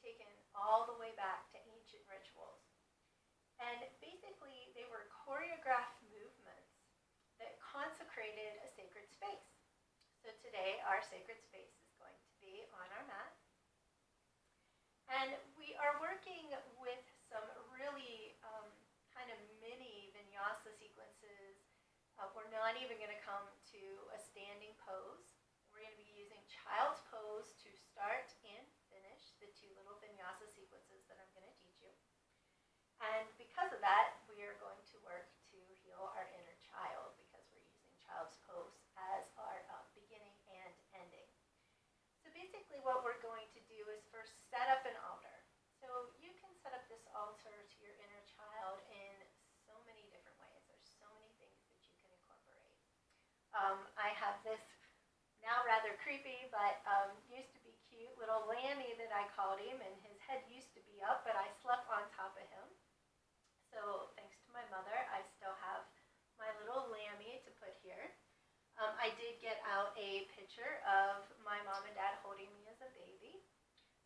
taken all the way back to ancient rituals. And basically, they were choreographed movements that consecrated a sacred space. So today, our sacred space is going to be on our mat. And we are working with some really kind of mini vinyasa sequences. We're not even going to come to a standing pose. We're going to be using child's pose to start and finish the two little vinyasa sequences that I'm going to teach you. And because of that, we are going to work to heal our inner child because we're using child's pose as our beginning and ending. So basically what we're going to do is first set up an altar. So you can set up this altar to your inner child in so many different ways. There's so many things that you can incorporate. I have this now rather creepy, but used to be cute little lammy that I called him, and his head used to be up, but I slept on top of him. So thanks to my mother, I still have my little lammy to put here. I did get out a picture of my mom and dad holding me as a baby.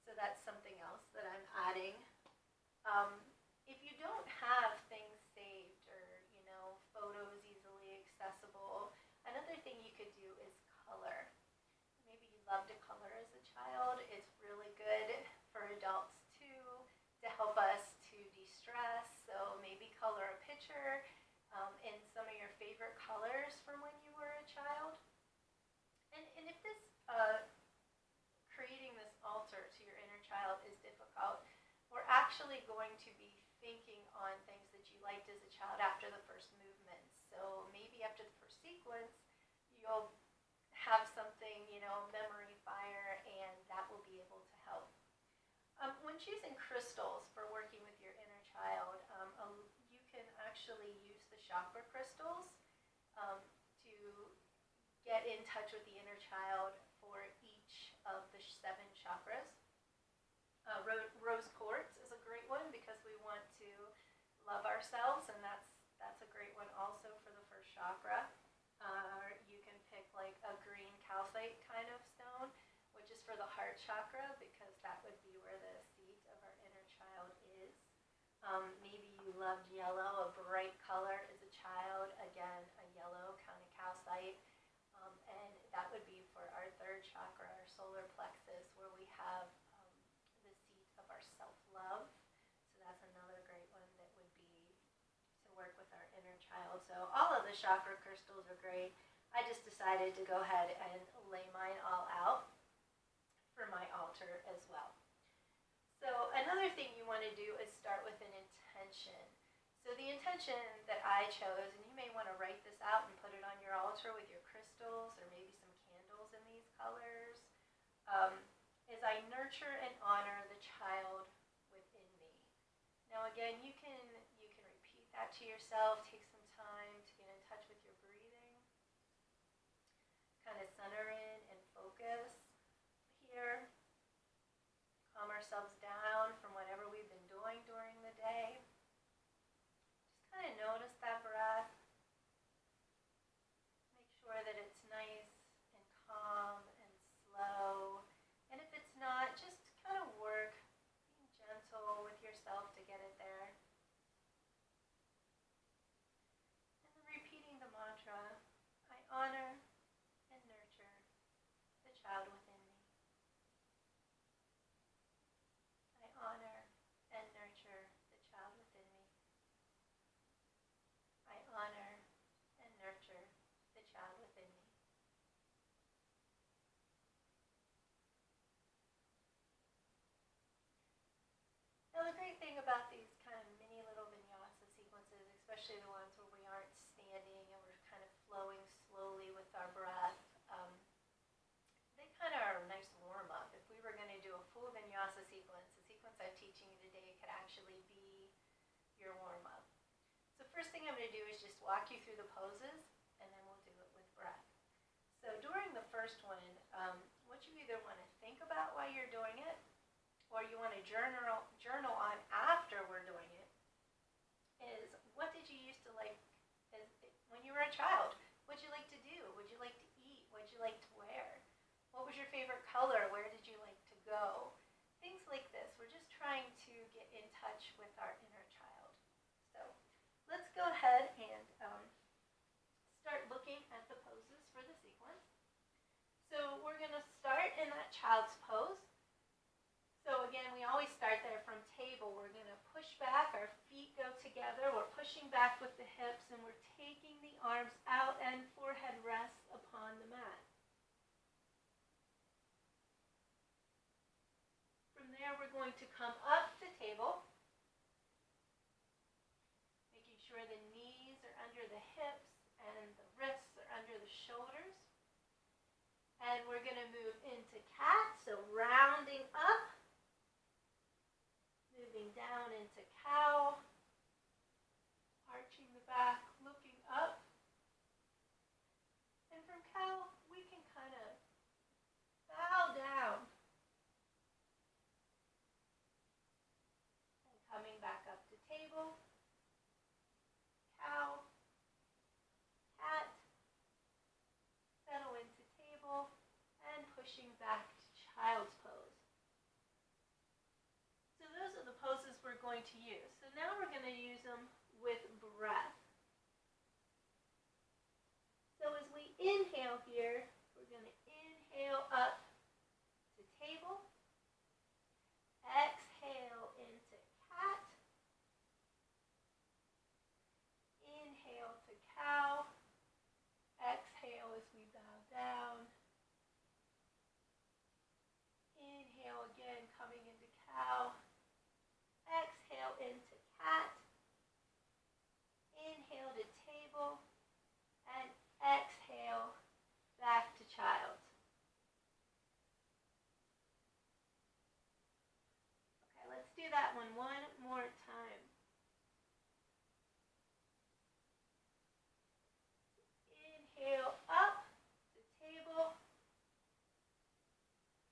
So that's something else that I'm adding. If you don't have things saved or, photos easily accessible, another thing you could do is color. Maybe you love to color as a child. It's really good for adults too, to help us to de-stress. So maybe color a picture in some of your favorite colors from when you were a child. And if this creating this altar to your inner child is difficult, we're actually going to be thinking on things that you liked as a child after the first movement. So maybe after the first sequence, you'll have something, memory fire, and that will be able to help. When choosing crystals for working with your inner child, you can actually use the chakra crystals to get in touch with the inner child for each of the 7 chakras. Rose quartz is a great one because we want to love ourselves, and that's a great one also for the first chakra. You can pick like a green calcite kind of stone, which is for the heart chakra, because that would be where the seat of our inner child is. Maybe you loved yellow, a bright color as a child. Again, a yellow kind of calcite. And that would be for our 3rd chakra, our solar plexus, where we have the seat of our self-love. So that's another great one that would be to work with our inner child. So all of the chakra crystals are great. I just decided to go ahead and lay mine all out for my altar as well. So another thing you want to do is start with an intention. So the intention that I chose, and you may want to write this out and put it on your altar with your crystals or maybe some candles in these colors, is I nurture and honor the child within me. Now again, you can repeat that to yourself. Take some time to get in touch with your breathing. Kind of center in and focus here. Calm ourselves down from whatever we've been doing during the day. Kind of notice that breath. Make sure that it's nice and calm and slow. And if it's not, just kind of work being gentle with yourself to get it there. And then repeating the mantra, I honor and nurture the child within me. I honor and nurture the child within me. I honor and nurture the child within me. Now the great thing about these kind of mini little vinyasa sequences, especially the ones where we aren't standing and we're kind of flowing slowly with our breath, they kind of are a nice warm-up. If we were going to do a full vinyasa sequence, the sequence I'm teaching you today could actually be your warm-up. So first thing I'm going to do is just walk you through the poses, and then we'll do it with breath. So during the first one, what you either want to think about while you're doing it, or you want to journal on after we're doing it, is what did you used to like when you were a child? What did you like to do? What did you like to eat? What did you like to wear? What was your favorite color? Where did you like to go? Things like this. We're in that child's pose. So again, we always start there from table. We're going to push back, our feet go together, we're pushing back with the hips, and we're taking the arms out and forehead rests upon the mat. From there, we're going to come up to table, making sure the knees are under the hips and the wrists are under the shoulders. And we're going to move into cat, so rounding up. Moving down into cow, arching the back, looking up. And from cow, we can kind of bow down. And coming back up to table, cow, cat, settle into table, and pushing back to child's pose. Those are the poses we're going to use. So now we're going to use them with breath. So as we inhale here, we're going to inhale up to table, exhale into cat, inhale to cow, exhale as we bow down, inhale again coming into cow, exhale into cat, inhale to table, and exhale back to child. Okay, let's do that one more time. Inhale up to table,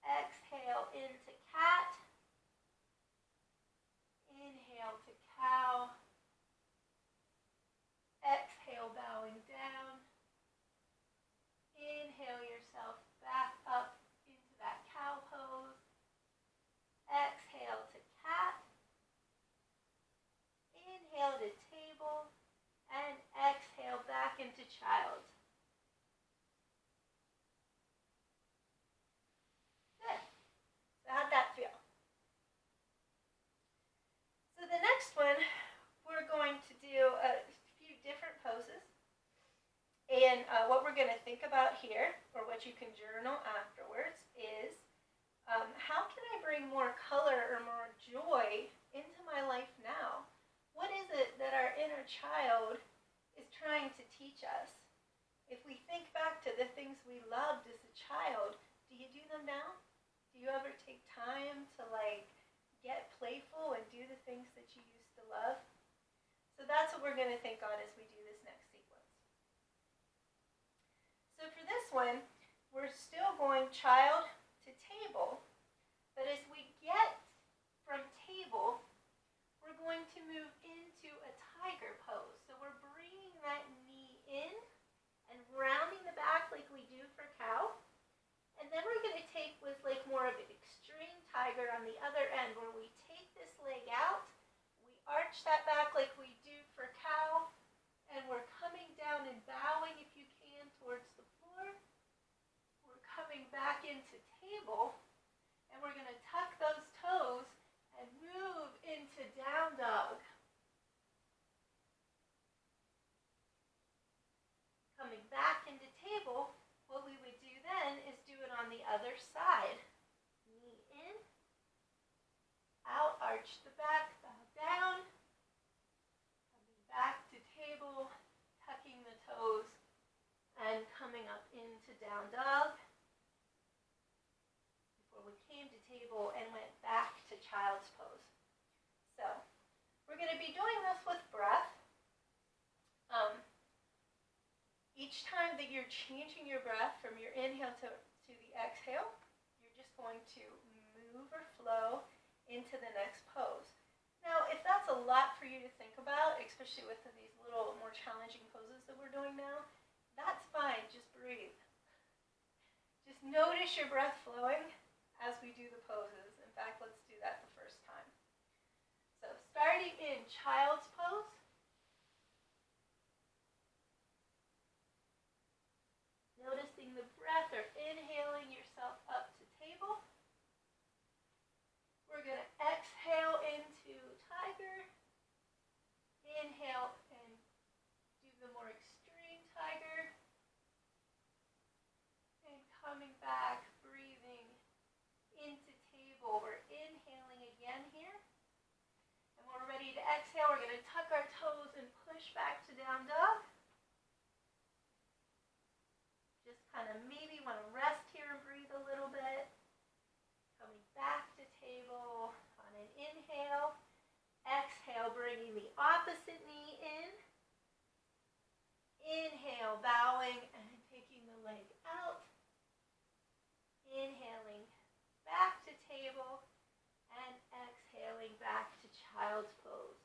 exhale into cat, inhale to cow, exhale bowing down, inhale yourself back up into that cow pose, exhale to cat, inhale to table, and exhale back into child. Good. So how'd that feel? So the next one, we're going to do a few different poses. And what we're going to think about here, or what you can journal afterwards, is how can I bring more color or more joy into my life now? What is it that our inner child is trying to teach us? If we think back to the things we loved as a child, do you do them now? Do you ever take time to get playful and do the things that you used to love? So that's what we're going to think on as we do this next sequence. So for this one, we're still going child to table, but as we get from table, we're going to move into a tiger pose. So we're bringing that knee in and rounding the back like we do for cow. And then we're going to take with more of an extreme tiger on the other end, where we take this leg out, we arch that back like we do for cow, and we're coming down and bowing if you can towards the floor. We're coming back into table, and we're going to tuck those toes and move into down dog. Coming back into table, what we would do then is do it on the other side. Knee in, out, arch the back, bow down, coming back to table, tucking the toes, and coming up into down dog. Before we came to table and went back to child's pose. So, we're going to be doing this with breath. Each time that you're changing your breath from your inhale to the exhale, you're just going to move or flow into the next pose. Now, if that's a lot for you to think about, especially with these little more challenging poses that we're doing now, that's fine, just breathe. Just notice your breath flowing as we do the poses. In fact, let's do that the first time. So, starting in child's pose. Noticing the breath, or inhaling yourself up to table. our toes and push back to down dog. Just kind of maybe want to rest here and breathe a little bit. Coming back to table on an inhale. Exhale, bringing the opposite knee in. Inhale, bowing and taking the leg out. Inhaling back to table and exhaling back to child's pose.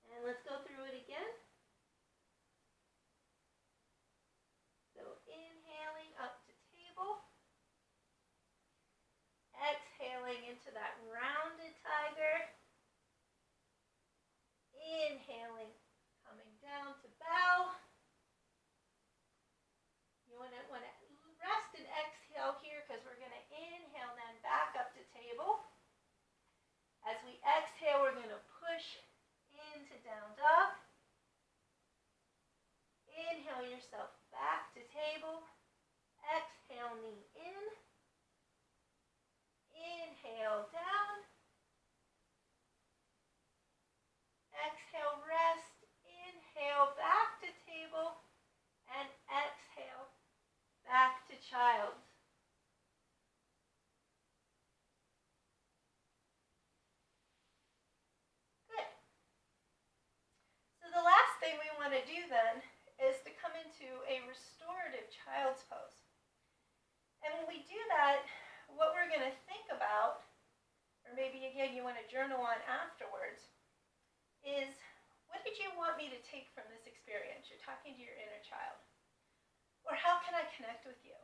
And let's go through it again. So inhaling up to table. Exhaling into that rounded tiger. Inhaling, coming down to bow. You want to rest and exhale here because we're going to inhale then back up to table. As we exhale, we're going to push into down dog. Inhale yourself back to table. Exhale, knee in. Inhale down. Exhale, rest. Inhale back to table. And exhale back to child. Good. So the last thing we want to do then is to come into a restorative child's pose. And when we do that, what we're going to think about, or maybe again you want to journal on afterwards, is what did you want me to take from this experience? You're talking to your inner child. Or how can I connect with you?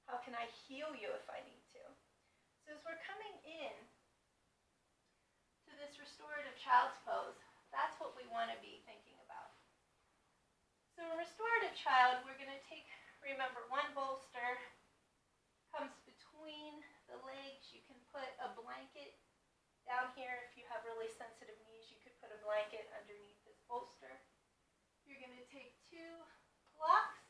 How can I heal you if I need to? So as we're coming in to this restorative child's pose, that's what we want to be thinking about. So in restorative child, we're going to take, remember, one bolster comes between the legs. You can put a blanket down here. If you have really sensitive knees, you could put a blanket underneath this bolster. You're going to take 2 blocks.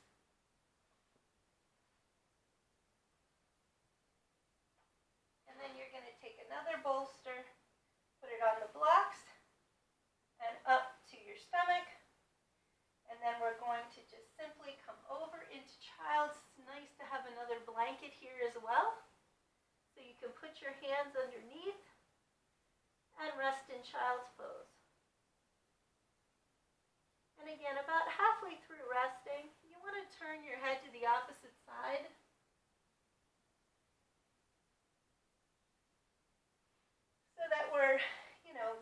And then you're going to take another bolster, put it on the blocks, and up to your stomach. And then we're going to just simply come over into child's. It's nice to have another blanket here as well. So you can put your hands underneath and rest in child's pose. And again, about halfway through resting, you want to turn your head to the opposite side. So that we're,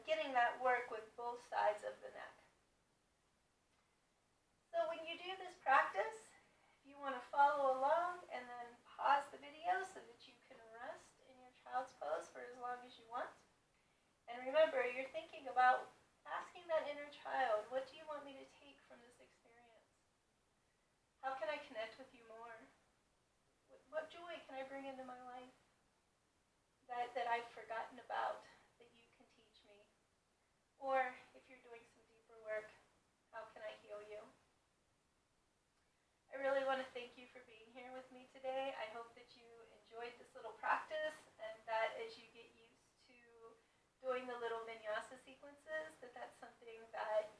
getting that work with both sides of the neck. So when you do this practice, if you want to follow along and then pause the video so that you can rest in your child's pose for as long as you want. And remember, you're thinking about asking that inner child, what do you want me to take from this experience? How can I connect with you more? What joy can I bring into my life that I've forgotten about, that you can teach me? Or if you're doing some deeper work, how can I heal you? I really want to thank you for being here with me today. I hope that you enjoyed this little practice, and that as you get used to doing the little vinyasa sequences, that's something that